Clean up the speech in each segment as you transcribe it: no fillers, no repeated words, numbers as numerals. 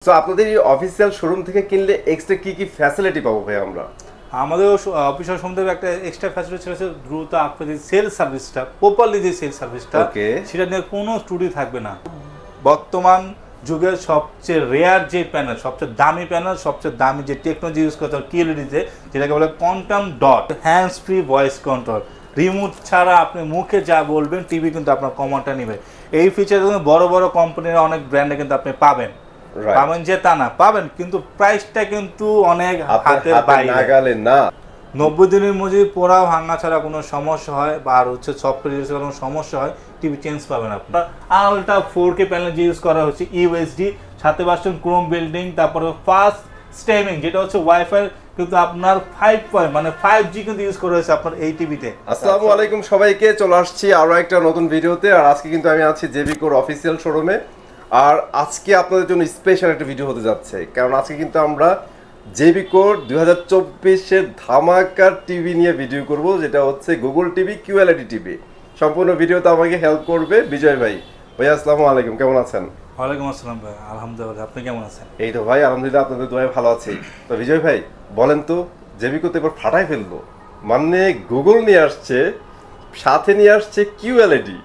So আপনাদের এই official showroom থেকে কিনলে এক্সট্রা কি ফ্যাসিলিটি পাবো ভাই আমরা? আমাদের অফিসিয়াল শোরুম থেকে একটা এক্সট্রা ফ্যাসিলিটি ছিল দ্রুত আপনাদের সেল সার্ভিসটা, প্রপারলি যে সেল সার্ভিসটা, সেটা নিয়ে কোনো ত্রুটি থাকবে না। বর্তমান যুগের সবচেয়ে রেয়ার যে প্যানেল, সবচেয়ে দামি প্যানেল, সবচেয়ে দামি যে টেকনোলজি ইউজ করতে হয় কিএলইডিতে, যেটাকে বলে quantum dot, hands free voice control. Remote ছাড়া আপনি মুখে যা বলবেন টিভি কিন্তু আপনার কমান্ডটা নেবে। এই ফিচার বড় বড় কোম্পানির অনেক ব্র্যান্ডে কিন্তু আপনি পাবেন পাবেন যে তা না পাবেন, কিন্তু প্রাইসটা কিন্তু অনেক হাতের বাইরে না। 90 দিনের মধ্যে পোড়া ভাঙা ছাড়া কোনো সমস্যা হয় বা আর সফটওয়্যার কোনো সমস্যা হয়, টিভি চেঞ্জ পাবেন আপনার। আলট্রা 4K প্যানেল যে ইউজ করা হচ্ছে ইউএসডি, সাথে পাচ্ছেন ক্রোম বিল্ডিং, তারপরে ফাস্ট স্ট্রিমিং যেটা হচ্ছে ওয়াইফাই, কিন্তু আপনার 5G কিন্তু ইউজ করা হয়েছে আপনার এই টিভিতে। আসসালামু আলাইকুম সবাইকে, চলে আসছি আরো একটা নতুন ভিডিওতে। আর আজকে কিন্তু আমি আছি জেবিকোর অফিসিয়াল শোরুমে। আর আজকে আপনাদের জন্য স্পেশাল একটা ভিডিও হতে যাচ্ছে, কারণ আজকে কিন্তু আমরা জেবিকোর 2024-এর ধামাকার টিভি নিয়ে ভিডিও করব, যেটা হচ্ছে গুগল টিভি কিউএলইডি টিভি। সম্পূর্ণ ভিডিওতে আমাকে হেল্প করবে বিজয় ভাই। ভাই আসসালামু আলাইকুম, কেমন আছেন? ওয়ালাইকুম আসসালাম ভাই, আলহামদুলিল্লাহ, আপনি কেমন আছেন? এই তো ভাই আলহামদুলিল্লাহ, আপনাদের দোয়ায় ভালো আছি। তো বিজয় ভাই বলেন তো, জেবিকোতে এবার ফাটাই ফেললো, মানে গুগল নিয়ে আসছে, সাথে নিয়ে আসছে কিউএলইডি।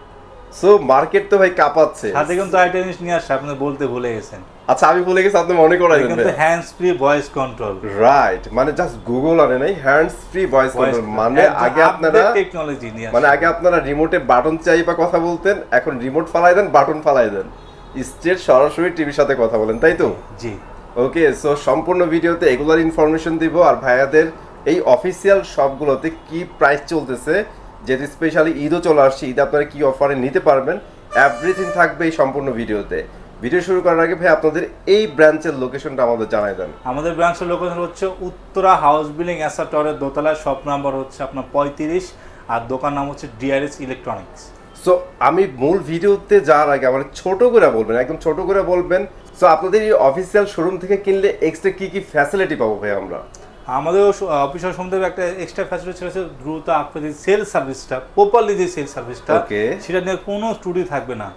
সো মার্কেট তো ভাই কাঁপাচ্ছে। সাথে কিন্তু আরেকটা জিনিস নিয়ে আসছে, আপনি বলতে ভুলে গেছেন। আচ্ছা আমি ভুলে গেছি, আপনি মনে করাই দেন। কিন্তু hands free voice control, right, মানে জাস্ট গুগল আনে নাই, হ্যান্ডস ফ্রি ভয়েস কন্ট্রোল। মানে আগে আপনারা টেকনোলজি নিয়ে মানে আগে আপনারা রিমোটে বাটন চাইবা কথা বলতেন, এখন রিমোট ফালাই দেন, বাটন ফালাই দেন, স্ট্রেট সরাসরি টিভির সাথে কথা বলেন, তাই তো? জি। ওকে, সো সম্পূর্ণ ভিডিওতে এগুলার ইনফরমেশন দিব, আর ভাইয়াদের এই অফিসিয়াল শপগুলোতে কি প্রাইস চলতেছে, যেহেতু স্পেশালি ঈদও চলে আসছে, ঈদে আপনারা কি অফারে নিতে পারবেন, এভরিথিং থাকবে এই সম্পূর্ণ ভিডিওতে। ভিডিও শুরু করার আগে ভাই আপনাদের এই ব্রাঞ্চের লোকেশনটা আমাদের জানাই দেন। আমাদের ব্রাঞ্চের লোকেশন হচ্ছে উত্তরা হাউস বিল্ডিং এসআর টাওয়ারের দোতলায়, শপ নাম্বার হচ্ছে আপনার 35, আর দোকান নাম হচ্ছে ডিআরএস ইলেকট্রনিক্স। সো আমি মূল ভিডিওতে যাওয়ার আগে আমার ছোট করে বলবেন, একদম ছোট করে বলবেন, সো আপনাদের এই অফিসিয়াল শোরুম থেকে কিনলে এক্সট্রা কি ফ্যাসিলিটি পাবো ভাই আমরা? আমাদের অফিসিয়াল শোরুম থেকে একটা এক্সট্রা ফ্যাসিলিটি ছিল দ্রুত আপনাদের সেল সার্ভিসটা, প্রপারলি যে সেল সার্ভিসটা, সেটা নিয়ে কোনো ত্রুটি থাকবে না।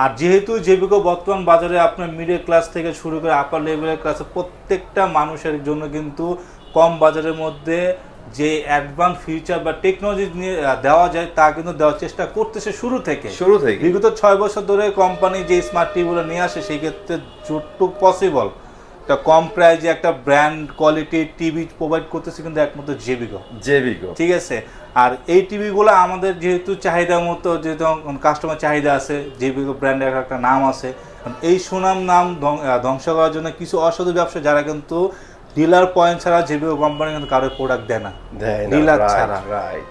আর যেহেতু জেবিকো বর্তমান বাজারে আপনার মিডল ক্লাস থেকে শুরু করে আপার লেভেলের ক্লাসে প্রত্যেকটা মানুষের জন্য কিন্তু কম বাজারের মধ্যে যে অ্যাডভান্স ফিচার বা টেকনোলজি নিয়ে দেওয়া যায় তা কিন্তু দেওয়ার চেষ্টা করতেছে শুরু থেকে। বিগত 6 বছর ধরে কোম্পানি যে স্মার্ট টিভিগুলো নিয়ে আসে, সেই ক্ষেত্রে যতটুকু পসিবল একটা কম প্রাইজে একটা ব্র্যান্ড কোয়ালিটির টিভি প্রোভাইড করতেছে কিন্তু একমাত্র জেবিকো। ঠিক আছে। আর এই টিভিগুলো আমাদের যেহেতু চাহিদা মতো, যেহেতু কাস্টমার চাহিদা আছে, জেবিকো ব্র্যান্ডের একটা নাম আছে, এই সুনাম নাম ধ্বংস করার জন্য কিছু অসাধু ব্যবসা, যারা কিন্তু ডিলার পয়েন্ট ছাড়া জেবিকো কোম্পানি কিন্তু কারোর প্রোডাক্ট দেয় না, ডিলার ছাড়া।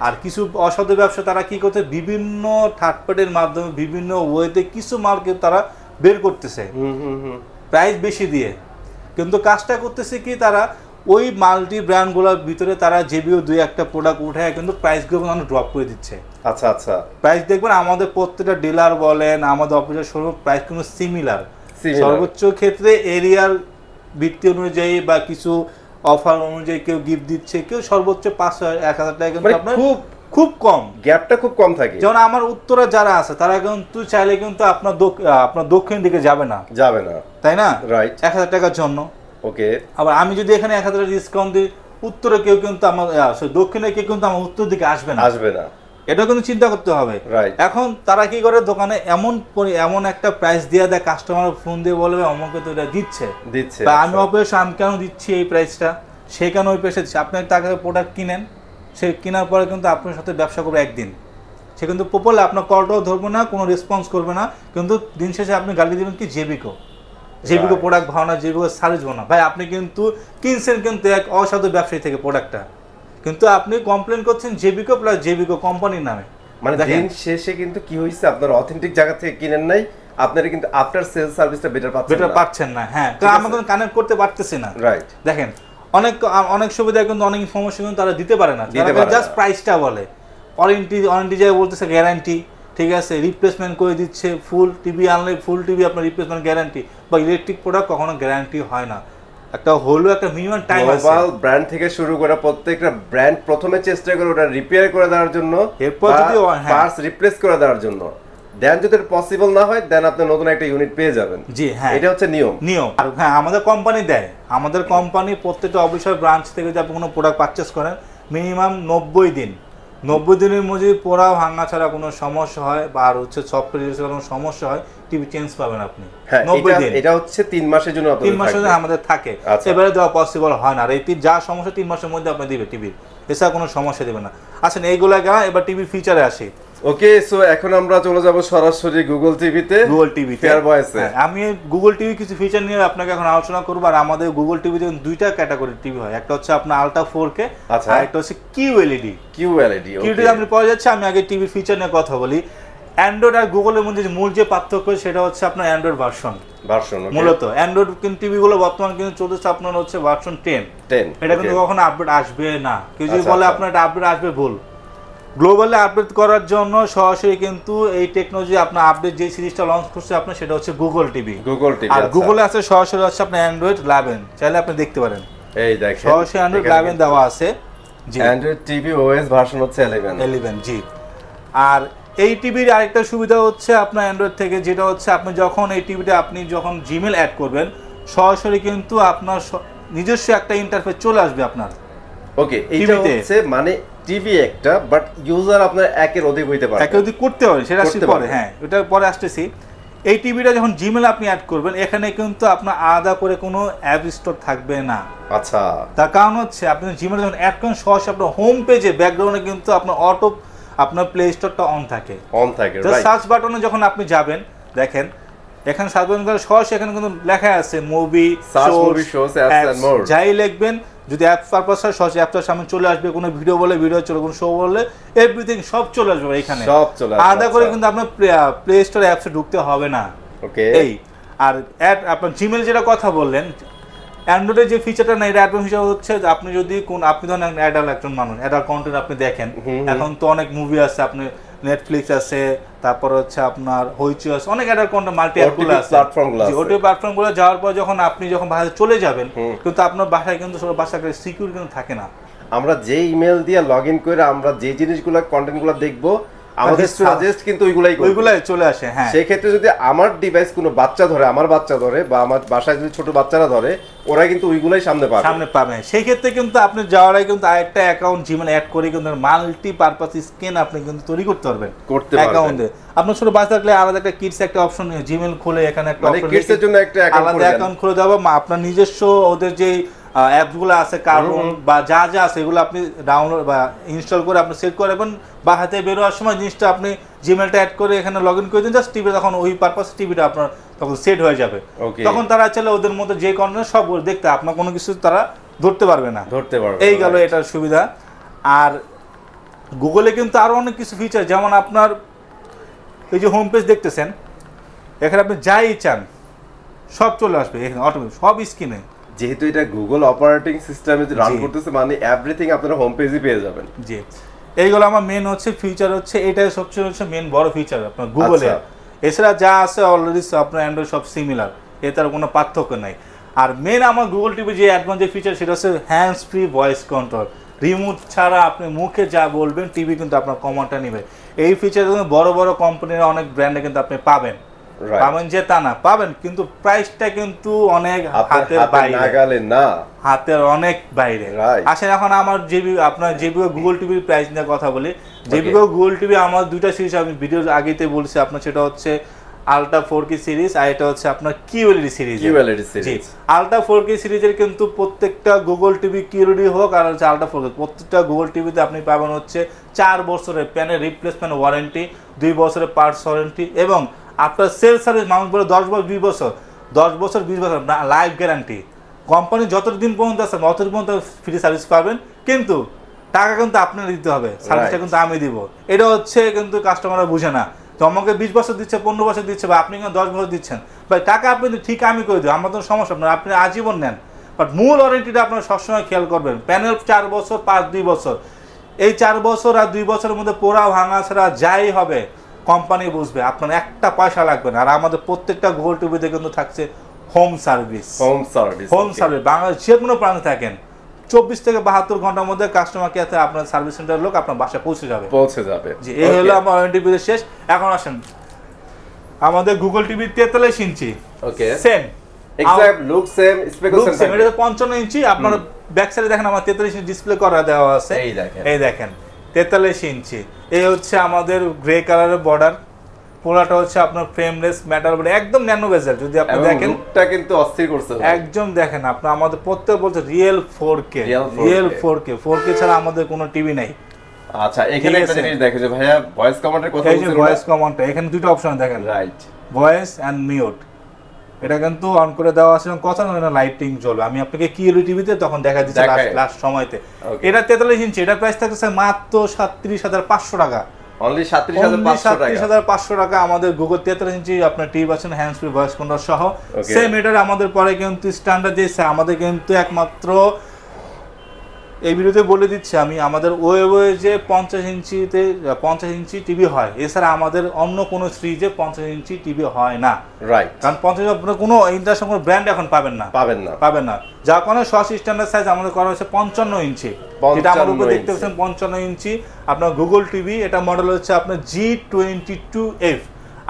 আর কিছু অসাধু ব্যবসা তারা কি করতে, বিভিন্ন থার্ড পার্টির মাধ্যমে বিভিন্ন ওয়েতে কিছু মাল কিন্তু তারা বের করতেছে প্রাইস বেশি দিয়ে, কিন্তু কাজটা করতেছে কি, তারা ওই মাল্টি ব্র্যান্ডগুলোর ভিতরে তারা জেবিও 2-1টা প্রোডাক্ট উঠায় কিন্তু প্রাইসগুলো ড্রপ করে দিচ্ছে। আচ্ছা আচ্ছা, প্রাইস দেখবেন আমাদের প্রত্যেকটা ডিলার বলেন, আমাদের অফিসের সর্ব প্রাইস কিন্তু সিমিলার। সর্বোচ্চ ক্ষেত্রে এরিয়ার ভিত্তি অনুযায়ী বা কিছু অফার অনুযায়ী কেউ গিফট দিচ্ছে, কেউ সর্বোচ্চ 500-1000 টাকা, কিন্তু আপনার খুব কম, গ্যাপটা খুব কম থাকে। যেমন আমার উত্তরা যারা আছে তারা কিন্তু চাইলে কিন্তু আপনার দক্ষিণ দিকে যাবে না, তাই না? রাইট, 1000 টাকার জন্য। ওকে, আবার আমি যদি এখানে 1000 টাকা ডিসকাউন্ট দিই, উত্তরে কেউ কিন্তু আমার দক্ষিণে কেউ কিন্তু আমার উত্তর দিকে আসবে না। এটা কিন্তু চিন্তা করতে হবে। এখন তারা কি করে, দোকানে এমন একটা প্রাইস দিয়ে দেয়, কাস্টমার ফোন দিয়ে বলবে আমাকে তো এটা দিচ্ছে, বা আমি অবশ্য আমি কেন দিচ্ছি এই প্রাইসটা, সে কেন ওই প্রাইসে দিচ্ছে। আপনি তাকে প্রোডাক্ট কিনেন, সে কেনার পরে কিন্তু আপনার সাথে ব্যবসা করবে একদিন, সে কিন্তু প্রপারলি আপনার কলটাও ধরবে না, কোনো রেসপন্স করবে না, কিন্তু দিন শেষে আপনি গালি দেবেন কি জেবিকো প্রোডাক্ট ভালো না, জেবিকো সার্ভিস ভালো না। ভাই আপনি কিন্তু কিনছেন কিন্তু এক অসাধু ব্যবসায়ী থেকে প্রোডাক্টটা, কিন্তু আপনি কমপ্লেন করছেন জেবিকো প্লাস জেবিকো কোম্পানির নামে। মানে দিন শেষে কিন্তু কি হইছে, আপনার অথেন্টিক জায়গা থেকে কিনেন নাই, আপনারা কিন্তু আফটার সেল সার্ভিসটা বেটার পাচ্ছেন না। হ্যাঁ, তো আমরা কিন্তু কানেক্ট করতে পারতেছি না। রাইট, দেখেন অনেক সুবিধা কিন্তু অনেক ইনফরমেশন কিন্তু তারা দিতে পারে না, জাস্ট প্রাইসটা বলে। ওয়ারেন্টি যায় বলতেছে গ্যারান্টি, ঠিক আছে, রিপ্লেসমেন্ট করে দিচ্ছে, ফুল টিভি আনলে ফুল টিভি আপনার রিপ্লেসমেন্ট গ্যারান্টি, বা ইলেকট্রিক প্রোডাক্ট কখনো গ্যারান্টি হয় না, একটা হলো একটা মিনিমাম টাইম আছে। গ্লোবাল ব্র্যান্ড থেকে শুরু করে প্রত্যেকটা ব্র্যান্ড প্রথমে চেষ্টা করে ওটা রিপেয়ার করে দেওয়ার জন্য, এরপর যদি পার্টস রিপ্লেস করে দেওয়ার জন্য, দেন যদি পসিবল না হয় দেন আপনি নতুন একটা ইউনিট পেয়ে যাবেন। জি হ্যাঁ, এটা হচ্ছে নিয়ম। আর হ্যাঁ, আমাদের কোম্পানি দেয়, আমাদের কোম্পানি প্রত্যেকটা অফিসের ব্রাঞ্চ থেকে যদি আপনি কোনো প্রোডাক্ট পারচেস করেন মিনিমাম 90 দিনের মধ্যে পোড়া ভাঙা ছাড়া কোনো সমস্যা হয় বা আর হচ্ছে সফটওয়্যার কোনো সমস্যা হয়, টিভি চেঞ্জ পাবেন আপনি। 90 দিন, এটা হচ্ছে 3 মাসের জন্য আপনাদের 3 মাসের জন্য আমাদের থাকে। এবারে দেওয়া পসিবল হয় না, আর এই যা সমস্যা 3 মাসের মধ্যে আপনি দিবে টিভির, এছাড়া কোনো সমস্যা দেবে না। আসেন এইগুলা গেলাম, এবার টিভির ফিচারে আসি। ওকে, সো এখন আমরা চলে যাব সরাসরি গুগল টিভিতে। আমি গুগল টিভি কিছু ফিচার নিয়ে আপনাকে এখন আলোচনা করব। আর আমাদের গুগল টিভিতে দুইটা ক্যাটাগরি টিভি হয়, একটা হচ্ছে আপনার আলট্রা 4K, আর একটা হচ্ছে কিউএলইডি। আপনি পাওয়া যাচ্ছে। আমি আগে টিভি ফিচার নিয়ে কথা বলি। অ্যান্ড্রয়েড আর গুগলের মধ্যে মূল যে পার্থক্য সেটা হচ্ছে আপনার অ্যান্ড্রয়েড ভার্সন। মূলত অ্যান্ড্রয়েড কিন্তু টিভিগুলো বর্তমানে কিন্তু চলতেছে আপনার হচ্ছে ভার্সন 10। এটা কিন্তু কখনো আপডেট আসবে না। কেউ যদি বলে আপনার এটা আপডেট আসবে, ভুল। গ্লোবালি আপডেট করার জন্য সরাসরি কিন্তু এই টেকনোলজি আপনার আপডেট যে সিরিজটা লঞ্চ করছে আপনার, সেটা হচ্ছে গুগল টিভি। আর গুগলে আছে সরাসরি হচ্ছে আপনার অ্যান্ড্রয়েড 11, চাইলে আপনি দেখতে পারেন। এই দেখেন সরাসরি অ্যান্ড্রয়েড 11 দেওয়া আছে। জি, অ্যান্ড্রয়েড টিভি ওএস ভার্সন হচ্ছে 11। জি। আর এই টিভির আরেকটা সুবিধা হচ্ছে আপনার অ্যান্ড্রয়েড থেকে, যেটা হচ্ছে আপনি যখন এই টিভিতে আপনি যখন জিমেল অ্যাড করবেন, সরাসরি কিন্তু আপনার নিজস্ব একটা ইন্টারফেস চলে আসবে আপনার। ওকে, এইটা হচ্ছে মানে টিভি একটা, বাট ইউজার আপনার একের অধিক হইতে পারে, একের অধিক করতে পারে, সেটা আসলে পরে। হ্যাঁ, এটা পরে আসতেছি। এই টিভিটা যখন জিমেল আপনি অ্যাড করবেন, এখানে কিন্তু আপনার আলাদা করে কোনো অ্যাপ স্টোর থাকবে না। আচ্ছা, তার কারণ হচ্ছে আপনি জিমেল যখন অ্যাড করেন, সরাসরি আপনার হোম পেজে ব্যাকগ্রাউন্ডে কিন্তু আপনার অটো আপনার প্লে স্টোরটা অন থাকে। সার্চ বাটনে যখন আপনি যাবেন, দেখেন এখানে সার্চ বাটন করে সরাসরি এখানে কিন্তু লেখা আছে movie, shows, apps and more. যাই লিখবেন, যদি অ্যাপ পারপাস হয় সরাসরি অ্যাপটার সামনে চলে আসবে। কোনো ভিডিও বলে ভিডিও চলে, কোনো শো বলে এভরিথিং সব চলে আসবে এখানে, সব চলে আসবে। আলাদা করে কিন্তু আপনার প্লে স্টোর অ্যাপসে ঢুকতে হবে না। ওকে, এই আর অ্যাড আপনার জিমেল যেটা কথা বললেন, অ্যান্ড্রয়েডের যে ফিচারটা না, এটা অ্যাডভান্স ফিচার হচ্ছে আপনি যদি আপনি ধরেন অ্যাডাল্ট একজন মানুষ, অ্যাডাল্ট কন্টেন্ট আপনি দেখেন, এখন তো অনেক মুভি আছে, আপনি নেটফ্লিক্স আছে, তারপর হচ্ছে আপনার হইচই আছে, অনেক অ্যাডাল্ট কন্টেন্ট মাল্টি অ্যাপগুলো আছে, ওটিটি প্ল্যাটফর্মগুলো যাওয়ার পর যখন আপনি যখন বাইরে চলে যাবেন, কিন্তু আপনার বাসায় কিন্তু বাসায় সিকিউর কিন্তু থাকে না। আমরা যে ইমেল দিয়ে লগইন করে আমরা যে জিনিসগুলো কন্টেন্টগুলো দেখবো, আমাদের সাজেস্ট কিন্তু ওইগুলাই চলে আসে। হ্যাঁ, সেই ক্ষেত্রে যদি আমার ডিভাইস কোনো বাচ্চা ধরে, আমার বাচ্চা ধরে, বা আমার বাসায় যদি ছোট বাচ্চারা ধরে, ওরা কিন্তু ওইগুলাই সামনে পাবে। সেই ক্ষেত্রে কিন্তু আপনি যাওয়ার আগে কিন্তু আরেকটা অ্যাকাউন্ট জিমেল অ্যাড করে কিন্তু মাল্টি পারপাস স্ক্যান আপনি কিন্তু তৈরি করতে পারবেন অ্যাকাউন্টে। আপনার ছোট বাচ্চা থাকলে আলাদা একটা কিডস একটা অপশন নিয়ে জিমেল খুলে এখানে একটা অপশন, কিডসের জন্য একটা অ্যাকাউন্ট খুলে দেওয়া, আপনার নিজস্ব ওদের যে অ্যাপসগুলো আছে, কার্টুন বা যা যা আছে, এগুলো আপনি ডাউনলোড বা ইনস্টল করে আপনি সেট করবেন, বা হাতে বেরোয়ার সময় জিনিসটা আপনি জিমেলটা অ্যাড করে এখানে লগ ইন করে দিন, জাস্ট টিভি তখন ওই পারপাস টিভিটা আপনার তখন সেট হয়ে যাবে। তখন তারা চাইলে ওদের মধ্যে যে কন্টেন্ট সব দেখতে, আপনার কোনো কিছু তারা ধরতে পারবে না। এই গেল এটার সুবিধা। আর গুগলে কিন্তু আরো অনেক কিছু ফিচার, যেমন আপনার এই যে হোম পেজ দেখতেছেন, এখানে আপনি যাই চান সব চলে আসবে এখানে অটোমেটিক, সব স্ক্রিনে। যেহেতু এটা গুগল অপারেটিং সিস্টেমে রান করতেছে, মানে এভরিথিং আপনারা হোম পেজে পেয়ে যাবেন। জি, এইগুলো আমার মেন হচ্ছে ফিচার, হচ্ছে এটাই সবচেয়ে হচ্ছে মেন বড় ফিচার আপনার গুগলে। এছাড়া যা আছে অলরেডি আপনার অ্যান্ড্রয়েড সব সিমিলার, এটার কোনো পার্থক্য নাই। আর মেন আমার গুগল টিভি যে অ্যাডভান্স যে ফিচার, সেটা হচ্ছে hands free voice control. Remote ছাড়া আপনি মুখে যা বলবেন টিভি কিন্তু আপনার কমান্ডটা নেবে। এই ফিচার বড় বড় কোম্পানির অনেক ব্র্যান্ডে কিন্তু আপনি পাবেন যে তা না, পাবেন, কিন্তু প্রাইসটা কিন্তু অনেক হাতের বাইরে, হাতের অনেক বাইরে। আসেন এখন আমার আপনার জেবিকো গুগল টিভির প্রাইস নিয়ে কথা বলি। জেবিকো গুগল টিভি আমার দুইটা সিরিজ আমি ভিডিও আগেতে বলছি আপনার, সেটা হচ্ছে আলট্রা 4K সিরিজ, আর এটা হচ্ছে আপনার কিউএলইডি সিরিজ। আলট্রা 4K সিরিজের কিন্তু প্রত্যেকটা গুগল টিভি কিউএলইডি হোক আর হচ্ছে আলট্রা 4K, প্রত্যেকটা গুগল টিভিতে আপনি পাবেন হচ্ছে 4 বছরের প্যানের রিপ্লেসমেন্ট ওয়ারেন্টি, 2 বছরের পার্টস ওয়ারেন্টি, এবং আপনার সেল সার্ভিস। মানুষ বলে 10 বছর 20 বছর, 10 বছর 20 বছর না, লাইফ গ্যারান্টি। কোম্পানি যতদিন পর্যন্ত আছে ততদিন পর্যন্ত ফ্রি সার্ভিস পাবেন, কিন্তু টাকা কিন্তু আপনার দিতে হবে, সার্ভিসটা কিন্তু আমি দিব। এটা হচ্ছে কিন্তু কাস্টমাররা বুঝে না, তো আমাকে 20 বছর দিচ্ছে, 15 বছর দিচ্ছে, বা আপনি কিন্তু 10 বছর দিচ্ছেন, ভাই টাকা আপনি ঠিক আমি করে দিই, আমার তো সমস্যা আপনার, আপনি আজীবন নেন, বাট মূল ওয়ারেন্টিটা আপনার সবসময় খেয়াল করবেন। প্যানেল 4 বছর, 2 বছর, এই 4 বছর আর 2 বছরের মধ্যে পোড়া ভাঙা ছাড়া যাই হবে কোম্পানি বুঝবে, আপনার একটা পয়সা লাগবে না। আর আমাদের প্রত্যেকটা গুগল টিভিতে কিন্তু থাকছে হোম সার্ভিস। বাংলাদেশ যে কোনো প্রান্তে থাকেন, 24 থেকে 72 ঘন্টার মধ্যে কাস্টমার কেয়ার থেকে আপনার সার্ভিস সেন্টারের লোক আপনার বাসায় পৌঁছে যাবে। জি, এই হলো আমার ওয়ারেন্টি পিরিয়ড শেষ। এখন আসেন আমাদের Google TV 43 inch. Okay, same exact look same, specification same. এটা 55 ইঞ্চি। আপনার ব্যাক সাইডে দেখেন আমার 43 ইঞ্চি ডিসপ্লে করা দেওয়া আছে। এই দেখেন 43 ইঞ্চি। এই হচ্ছে আমাদের গ্রে কালারের বর্ডার, পুরোটা হচ্ছে আপনার ফ্রেমলেস ম্যাটার বলে একদম ন্যানো বেজেল। যদি আপনি দেখেন লুকটা কিন্তু অস্থির করছে একদম। দেখেন আপনার আমাদের প্রত্যেক বলতে রিয়েল 4K, রিয়েল 4K ছাড়া আমাদের কোনো টিভি নাই। আচ্ছা, এখানে একটা জিনিস দেখো যে ভাইয়া ভয়েস কমান্ডের কথা বলছেন। ভয়েস কমান্ড এখানে দুটো অপশন দেখেন, রাইট, ভয়েস এন্ড মিউট। এটা কিন্তু অন করে দেওয়া আছে, কথা না লাইটিং জ্বলবে। আমি আপনাকে কিউএলইডি টিভিতে তখন দেখা দিচ্ছি লাস্ট সময়তে। এটা 43 ইঞ্চি, এটা প্রাইস থাকছে মাত্র 37,500 টাকা। অনলি 37,500 টাকা আমাদের গুগল 43 ইঞ্চি আপনার টিভি পাচ্ছেন হ্যান্ডস ফ্রি ভয়েস কন্ট্রোল সহ। সেম এটার আমাদের পরে কিন্তু স্ট্যান্ডার্ড যে আমাদের কিন্তু একমাত্র এই ভিডিওতে বলে দিচ্ছি আমি, আমাদের ওয়েবে যে 50 ইঞ্চি টিভি হয়, এছাড়া আমাদের অন্য কোনো সিরিজে 50 ইঞ্চি টিভি হয় না। রাইট, কারণ 50 আপনার কোনো ইন্টারন্যাশনাল কোনো ব্র্যান্ড এখন পাবেন না। যার কারণে সস স্ট্যান্ডার্ড সাইজ আমাদের করা হয়েছে 55 ইঞ্চি। যেটা আমার উপরে দেখতে পাচ্ছেন 55 ইঞ্চি আপনার গুগল টিভি। এটা মডেল হচ্ছে আপনার G22F।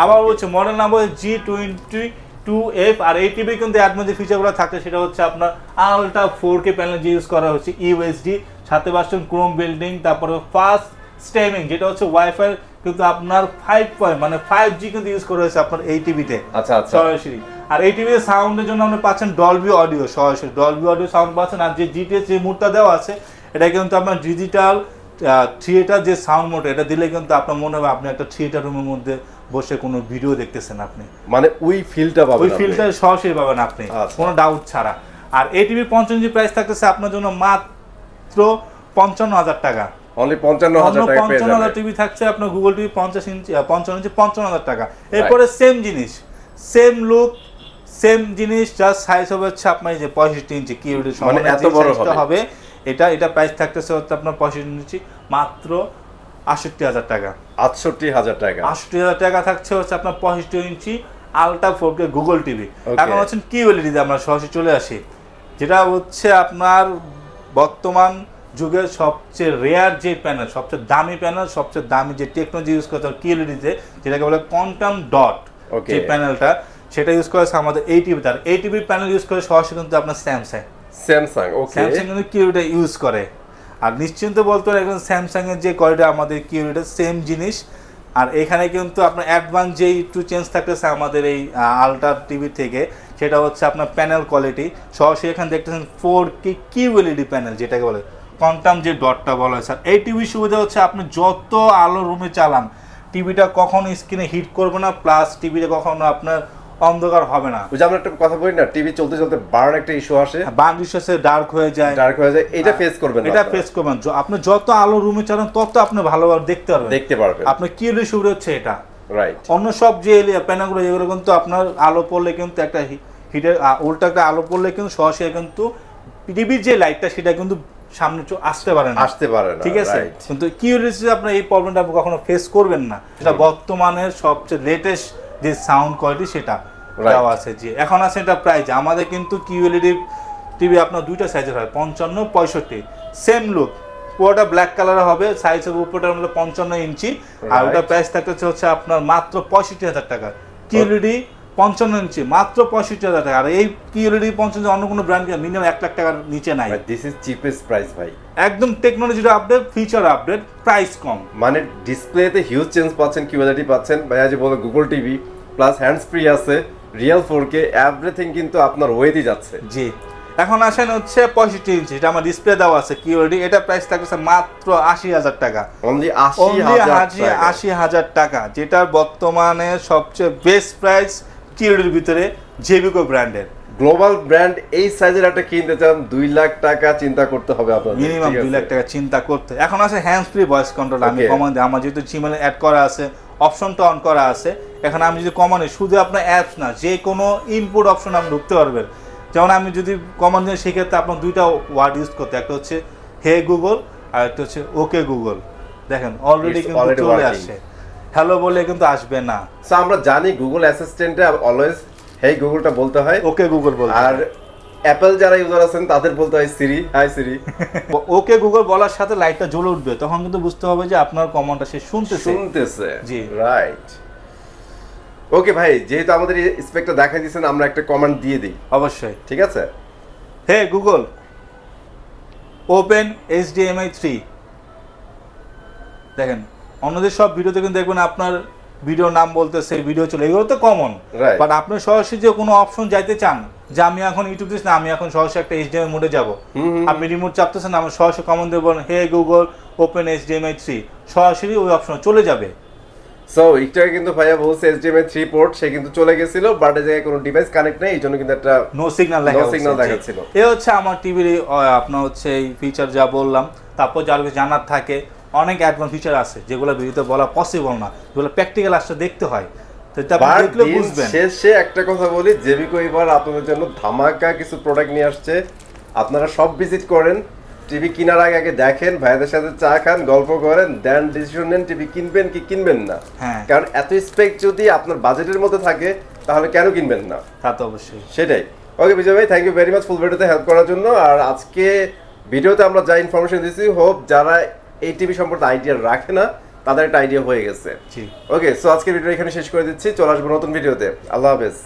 আবার হচ্ছে মডেল নাম্বার G22F। আর এই টিভি কিন্তু অ্যাডভান্স যে ফিচারগুলো থাকে সেটা হচ্ছে আপনার আলট্রা 4K প্যানেল ইউজ করা হচ্ছে, ইউএসডি, সাথে পাচ্ছেন ক্রোম বিল্ডিং, তারপরে ফাস্ট স্ট্রিমিং যেটা হচ্ছে ওয়াইফাই কিন্তু আপনার 5G কিন্তু ইউজ করা হয়েছে আপনার এই টিভিতে। আচ্ছা, সরাসরি। আর এই টিভিতে সাউন্ডের জন্য আপনি পাচ্ছেন ডলবি অডিও, সরাসরি ডলবি অডিও সাউন্ড পাচ্ছেন। আর যে জিটিএস যে মুডটা দেওয়া আছে এটা কিন্তু আপনার ডিজিটাল থিয়েটার যে সাউন্ড মোড, এটা দিলে কিন্তু আপনার মনে হবে আপনি একটা থিয়েটার রুমের মধ্যে বসে কোনো ভিডিও দেখতেছেন আপনি, মানে ওই ফিলটা সরাসরি পাবেন আপনি, কোনো ডাউট ছাড়া। আর এই টিভি 55 ইঞ্চি প্রাইস থাকতেছে আপনার জন্য মাত্র 55,000 টাকা। অনলি 55,000 টিভি থাকছে আপনার গুগল টিভি 55 ইঞ্চি 55,000 টাকা। এরপরে সেম জিনিস, সেম লুক, সেম জিনিস, জাস্ট সাইজ হবে হচ্ছে আপনার এই যে 65 ইঞ্চি কিউডি মানে এত বড় হবে। এটা প্রাইস থাকতেছে হচ্ছে আপনার 65 ইঞ্চি মাত্র 68,000 টাকা। 68,000 টাকা থাকছে হচ্ছে আপনার 65 ইঞ্চি আলট্রা 4K গুগল টিভি। এখন হচ্ছে কিউএলইডি তে আমরা সরাসরি চলে আসি, যেটা হচ্ছে আপনার বর্তমান যুগের সবচেয়ে রেয়ার যে প্যানেল, সবচেয়ে দামি প্যানেল, সবচেয়ে দামি যে টেকনোলজি ইউজ করতে হয় কিউএলইডি তে, যেটাকে বলে কোয়ান্টাম ডট যে প্যানেলটা, সেটা ইউজ করেছে আমাদের এই টিভি। তার এই টিভি প্যানেল ইউজ করে সরাসরি কিন্তু আপনার স্যামসাং কিন্তু কিউএলইডি ইউজ করে। আর নিশ্চিন্ত বলতে পারেন এখন স্যামসাং এর যে কোয়ালিটি আমাদের কিউএলইডি সেম জিনিস। আর এখানে কিন্তু আপনার অ্যাডভান্স যেই একটু চেঞ্জ থাকতেছে আমাদের এই আলট্রা টিভি থেকে, সেটা হচ্ছে আপনার প্যানেল কোয়ালিটি। সরাসরি এখানে দেখতেছেন 4K কিউএলইডি প্যানেল, যেটাকে বলে কোয়ান্টাম যে ডটটা বলা হয়। স্যার এই টিভির সুবিধা হচ্ছে আপনি যত আলো রুমে চালান টিভিটা কখনো স্ক্রিনে হিট করবে না, প্লাস টিভিটা কখনো আপনার অন্ধকার হবে না। বুঝে আমরা একটা কথা বলি না, টিভি চলতে চলতে বার্ন একটা ইস্যু আসে, বার্ন ইস্যু আসে, ডার্ক হয়ে যায়, এটা ফেস করবেন না। এটা ফেস করবেন আপনি যত আলো রুমে চালান তত আপনি ভালোভাবে দেখতে পারবেন। আপনার কিউএলইডি সুবিধা হচ্ছে এটা। রাইট, অন্য সব যে প্যানেলগুলো এগুলো কিন্তু আপনার আলো পড়লে কিন্তু একটা হিটের উল্টা একটা আলো পড়লে কিন্তু সরাসরি কিন্তু টিভির যে লাইটটা সেটা কিন্তু সামনে আসতে পারে না, ঠিক আছে। কিন্তু কিউএলইডি আপনার এই প্রবলেমটা আপনি কখনো ফেস করবেন না। এটা বর্তমানের সবচেয়ে লেটেস্ট যে সাউন্ড কোয়ালিটি সেটা দেওয়া আছে। যে এখন আছে এটা প্রাইস আমাদের কিন্তু কিউএলইডি টিভি আপনার দুইটা সাইজের হয়, 55, 65। সেম লুক, পুরোটা ব্ল্যাক কালার হবে, সাইজ হবে উপরটার মধ্যে 55 ইঞ্চি। আর ওটা প্রাইস থাকতেছে হচ্ছে আপনার মাত্র 65,000 টাকা। কিউএলইডি 55 ইঞ্চি মাত্র 65,000 টাকা। আর এই কিউএলইডি 55 অন্য কোনো ব্র্যান্ড মিনিমাম 1 লাখ টাকার নিচে নাই। দিস ইজ চিপেস্ট প্রাইস ভাই। একদম টেকনোলজির আপডেট, ফিচার আপডেট, প্রাইস কম। মানে ডিসপ্লেতে হিউজ চেঞ্জ পাচ্ছেন, কিউএলইডি পাচ্ছেন ভাইয়া, যে বলে Google TV plus hands free আছে, রিয়েল 4K, এভরিথিং কিন্তু আপনার ওয়েতেই যাচ্ছে। জি, এখন আসেন হচ্ছে 65 ইঞ্চি, যেটা আমার ডিসপ্লে দেওয়া আছে কিউএলইডি। এটা প্রাইস থাকছে মাত্র 80,000 টাকা। অনলি 80,000 টাকা, যেটা বর্তমানে সবচেয়ে বেস্ট প্রাইস কিউএলইডির ভিতরে জেবিকো ব্র্যান্ডের। গ্লোবাল ব্র্যান্ড এই সাইজের একটা কিনতে চান 2 লাখ টাকা চিন্তা করতে হবে আপনাদের, মিনিমাম 2 লাখ টাকা চিন্তা করতে। এখন আছে হ্যান্ডস ফ্রি ভয়েস কন্ট্রোল। আমি কমান্ড আমার যেহেতু জিমেল অ্যাড করা আছে, অপশনটা অন করা আছে, এখন আমি যদি কমান্ডে শুধু আপনার অ্যাপস না, যে কোনো ইনপুট অপশন আপনি ঢুকতে পারবেন। যেমন আমি যদি কমান্ড দিই সেক্ষেত্রে আপনার দুইটা ওয়ার্ড ইউজ করতে, একটা হচ্ছে হে গুগল আর একটা হচ্ছে ওকে গুগল। দেখেন অলরেডি কিন্তু চলে আসে, হ্যালো বলে কিন্তু আসবে না। সো আমরা জানি গুগল অ্যাসিস্ট্যান্টে অলওয়েজ হে গুগলটা বলতে হয়, ওকে গুগল বলতে হয়। আর অ্যাপল যারা ইউজার আছেন তাদের বলতে হয় সিরি, হাই সিরি। ওকে গুগল বলার সাথে লাইটটা জ্বলে উঠবে, তখন কিন্তু বুঝতে হবে যে আপনার কমান্ডটা সে শুনতেছে। জি, রাইট। ওকে ভাই, যেহেতু আমাদের স্পেকটা দেখাই দিয়েছেন, আমরা একটা কমান্ড দিয়ে দিই। অবশ্যই। ঠিক আছে, হে গুগল ওপেন HDMI 3। দেখেন অন্যদের সব ভিডিওতে কিন্তু দেখবেন আপনার ভিডিও নাম বলতেছে, ভিডিও চলে, এগুলো তো কমন। বাট আপনি সরাসরি যে কোনো অপশন যাইতে চান, যে আমি এখন ইউটিউব দিচ্ছি না, আমি এখন সরাসরি একটা HDMI মোডে যাব, আপনি রিমোট চাপতেছেন, আমি সরাসরি কমান্ড দেব হে গুগল ওপেন HDMI 3, সরাসরি ওই অপশনে চলে যাবে। সো এটা কিন্তু ভাইয়া বলছে HDMI 3 পোর্ট, সে কিন্তু চলে গেছিল, বাট এই জায়গায় কোনো ডিভাইস কানেক্ট নেই, এইজন্য কিন্তু একটা নো সিগন্যাল দেখাচ্ছিল। এই হচ্ছে আমার টিভির আপনার হচ্ছে এই ফিচার যা বললাম। তারপর যার কিছু জানার থাকে, অনেক অ্যাডভান্স ফিচার আছে যেগুলো ভিডিওতে বলা পসিবল না, যেগুলো প্র্যাকটিক্যাল আসলে দেখতে হয়, তো এটা আপনি দেখলে বুঝবেন। শেষে একটা কথা বলি, জেবিকো এবার আপনাদের জন্য ধামাকা কিছু প্রোডাক্ট নিয়ে আসছে। আপনারা সব ভিজিট করেন, টিভি কেনার আগে আগে দেখেন, ভাইদের সাথে চা খান, গল্প করেন, দেন ডিসিশন নেন টিভি কিনবেন কি কিনবেন না। কারণ এত স্পেক যদি আপনার বাজেটের মধ্যে থাকে তাহলে কেন কিনবেন না? তা তো অবশ্যই। সেটাই। ওকে বিজয় ভাই, থ্যাংক ইউ ভেরি মাচ ফুল ভিডিওতে হেল্প করার জন্য। আর আজকে ভিডিওতে আমরা যা ইনফরমেশন দিয়েছি, হোপ যারা এই টিভি সম্পর্কে আইডিয়া রাখে না তাদের একটা আইডিয়া হয়ে গেছে। ওকে, সো আজকে ভিডিও এখানে শেষ করে দিচ্ছি, চলে আসবো নতুন ভিডিওতে। আল্লাহ হাফেজ।